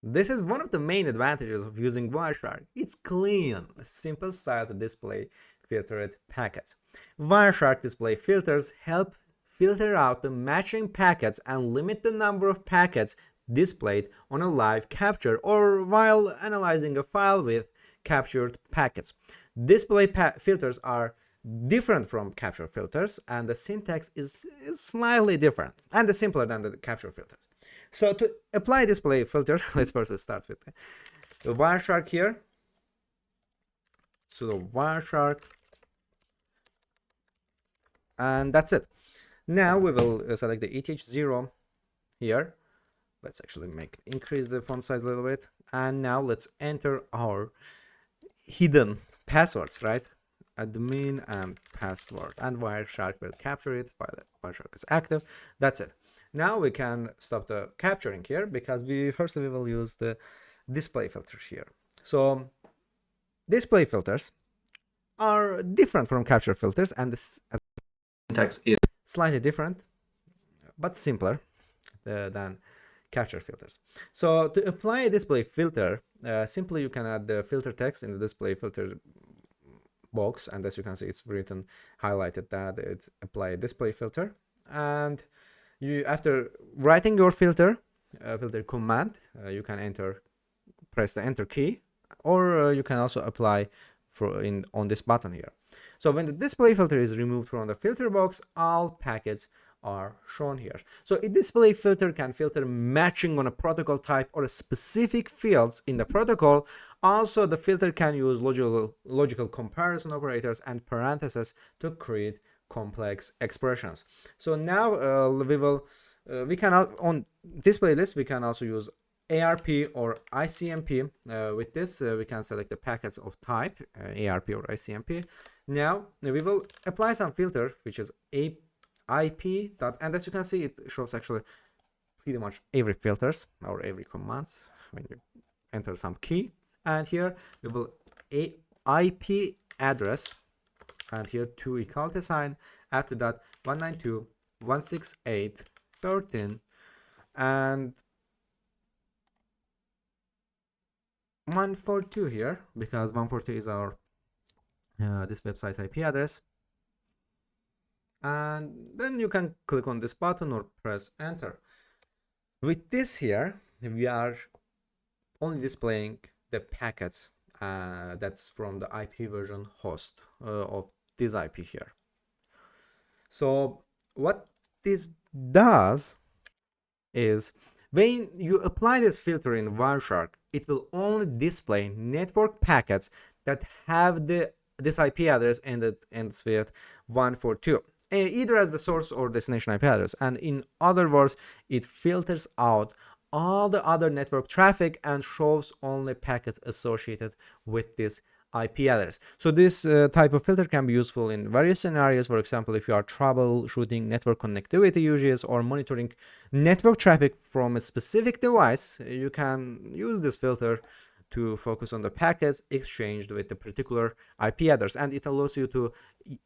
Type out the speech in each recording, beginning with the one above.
This is one of the main advantages of using Wireshark. It's clean, a simple style to display filtered packets. Wireshark display filters help filter out the matching packets and limit the number of packets displayed on a live capture or while analyzing a file with captured packets. Display filters are different from capture filters, and the syntax is slightly different and simpler than the capture filters. So to apply display filter, let's first start with the Wireshark here. So the Wireshark, and that's it. Now we will select the ETH0 here. Let's actually increase the font size a little bit, and now let's enter our hidden passwords, right? Admin and password, and Wireshark will capture it while Wireshark is active. That's it. Now we can stop the capturing here because we will use the display filters here. So display filters are different from capture filters, and this syntax is slightly different but simpler than capture filters. So to apply a display filter, simply you can add the filter text in the display filter box, and as you can see, it's written highlighted that it's apply a display filter. And you, after writing your filter command, you can press the enter key, or you can also apply on this button here. So when the display filter is removed from the filter box, all packets are shown here. So a display filter can filter matching on a protocol type or a specific fields in the protocol. Also, the filter can use logical comparison operators and parentheses to create complex expressions. So now we can on display list we can also use ARP or ICMP. With this we can select the packets of type ARP or ICMP. Now we will apply some filter which is IP dot, and as you can see, it shows actually pretty much every filters or every commands when you enter some key. And here we will IP address, and here 2 equality sign, after that 192.168.13 and 142 here, because 142 is our this website's IP address. And then you can click on this button or press enter. With this here, we are only displaying the packets that's from the IP version host of this IP here. So what this does is, when you apply this filter in Wireshark, it will only display network packets that have this IP address ends with 142. Either as the source or destination IP address, and in other words, it filters out all the other network traffic and shows only packets associated with this IP address. So this type of filter can be useful in various scenarios. For example, if you are troubleshooting network connectivity issues or monitoring network traffic from a specific device, you can use this filter to focus on the packets exchanged with the particular IP address, and it allows you to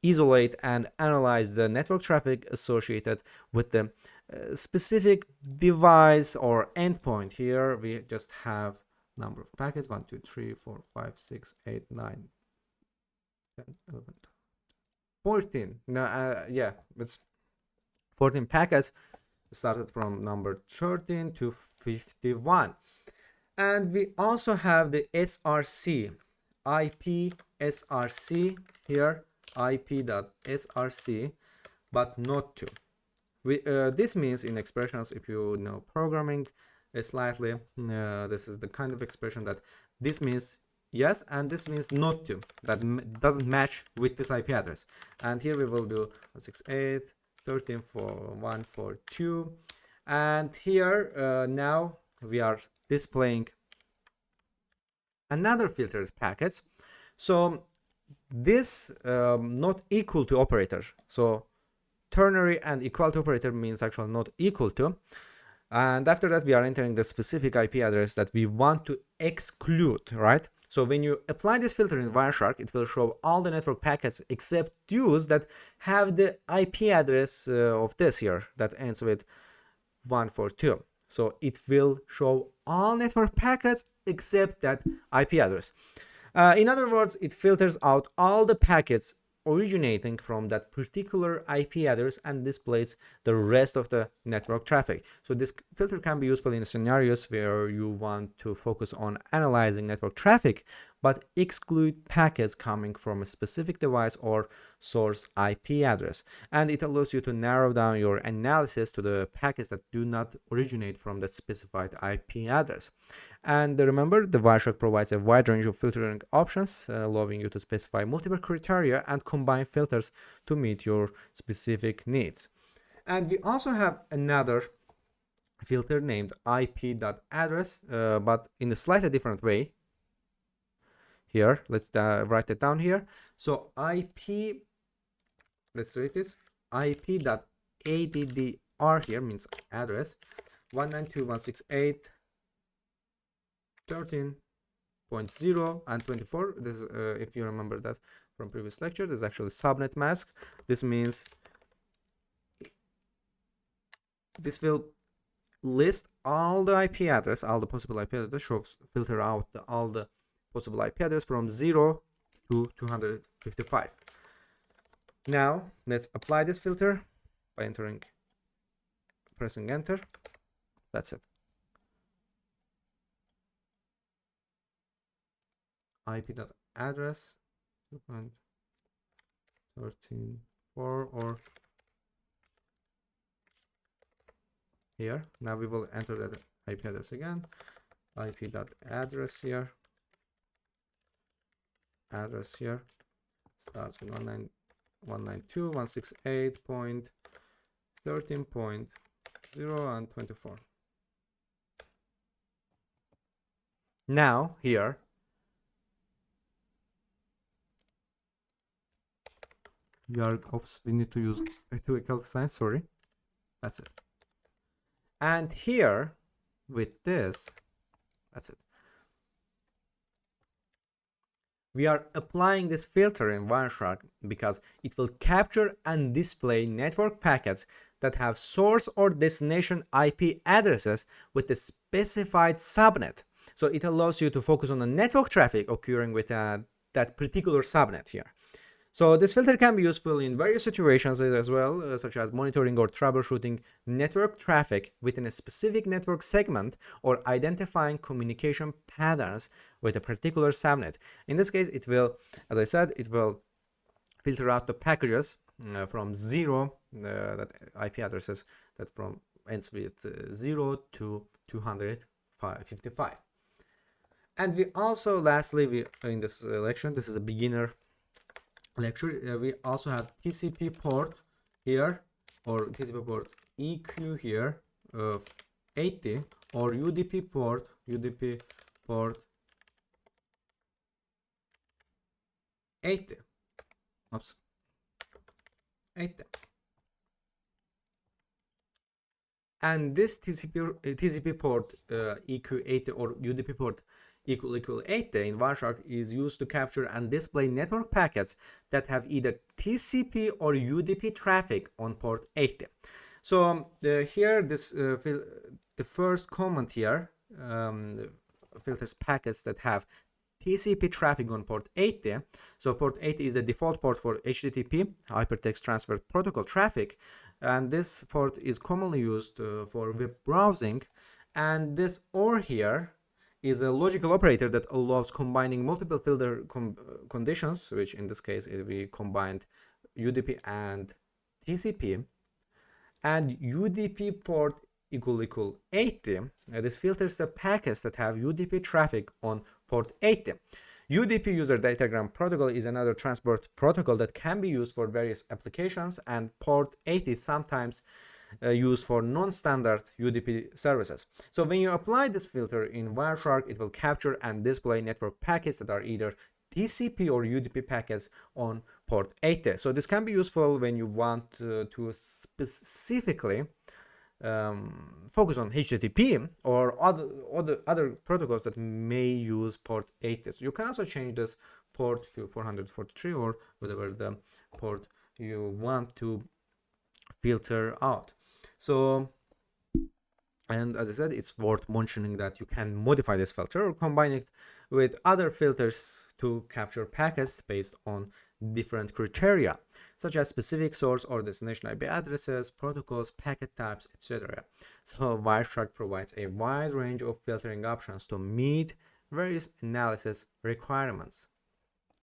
isolate and analyze the network traffic associated with the specific device or endpoint. Here we just have number of packets 1 2 3 4 5 6 8 9 10 11 14. No, yeah, it's 14 packets started from number 13 to 51. And we also have the SRC, IP SRC here, IP.src, but not to. This means in expressions, if you know programming slightly, this is the kind of expression that this means yes and this means not to, that doesn't match with this IP address. And here we will do 168.13.4.142, and here now we are displaying another filtered packets. So this not equal to operator, so ternary and equality operator means actually not equal to, and after that we are entering the specific IP address that we want to exclude, right? So when you apply this filter in Wireshark, it will show all the network packets except those that have the IP address of this here that ends with 142. So it will show all network packets except that IP address. In other words, it filters out all the packets originating from that particular IP address and displays the rest of the network traffic. So this filter can be useful in scenarios where you want to focus on analyzing network traffic but exclude packets coming from a specific device or source IP address. And it allows you to narrow down your analysis to the packets that do not originate from that specified IP address. And remember, the Wireshark provides a wide range of filtering options, allowing you to specify multiple criteria and combine filters to meet your specific needs. And we also have another filter named IP.address, but in a slightly different way. Here, let's write it down here. So IP, let's read this, IP.addr here means address 192.168.13.0 and 24. This is, if you remember that from previous lecture, this is actually subnet mask. This means this will list all the IP address, all the possible IP address, shows filter out all the possible IP address from 0 to 255. Now let's apply this filter by pressing enter. That's it. IP.address 2.13.4 or here. Now we will enter that IP address again. IP.address here. Address here starts with 192.168.13.0 and 24. Now here we need to use equivocal sign, sorry. That's it. And here with this, that's it. We are applying this filter in Wireshark because it will capture and display network packets that have source or destination IP addresses with the specified subnet. So it allows you to focus on the network traffic occurring with that particular subnet here. So this filter can be useful in various situations as well, such as monitoring or troubleshooting network traffic within a specific network segment or identifying communication patterns with a particular subnet. In this case, it will, as I said, it will filter out the packages from 0, that IP addresses that from ends with 0 to 255. And we also, lastly, in this lecture, this is a beginner lecture, we also have TCP port here, or TCP port EQ here of 80, or UDP port 80. Oops. 80. And this TCP port EQ80 or UDP port equal 80 in Wireshark is used to capture and display network packets that have either TCP or UDP traffic on port 80. So here the first comment here filters packets that have TCP traffic on port 80. So port 80 is the default port for HTTP, Hypertext Transfer Protocol traffic, and this port is commonly used for web browsing. And this OR here is a logical operator that allows combining multiple filter conditions, which in this case we combined UDP and TCP, and UDP port equal 80. This filters the packets that have UDP traffic on port 80. UDP user datagram protocol is another transport protocol that can be used for various applications, and port 80 is sometimes used for non-standard UDP services. So when you apply this filter in Wireshark, it will capture and display network packets that are either TCP or UDP packets on port 80. So this can be useful when you want to specifically focus on HTTP or other protocols that may use port 80. So you can also change this port to 443 or whatever the port you want to filter out. So And as I said, it's worth mentioning that you can modify this filter or combine it with other filters to capture packets based on different criteria, such as specific source or destination IP addresses, protocols, packet types, etc. So Wireshark provides a wide range of filtering options to meet various analysis requirements.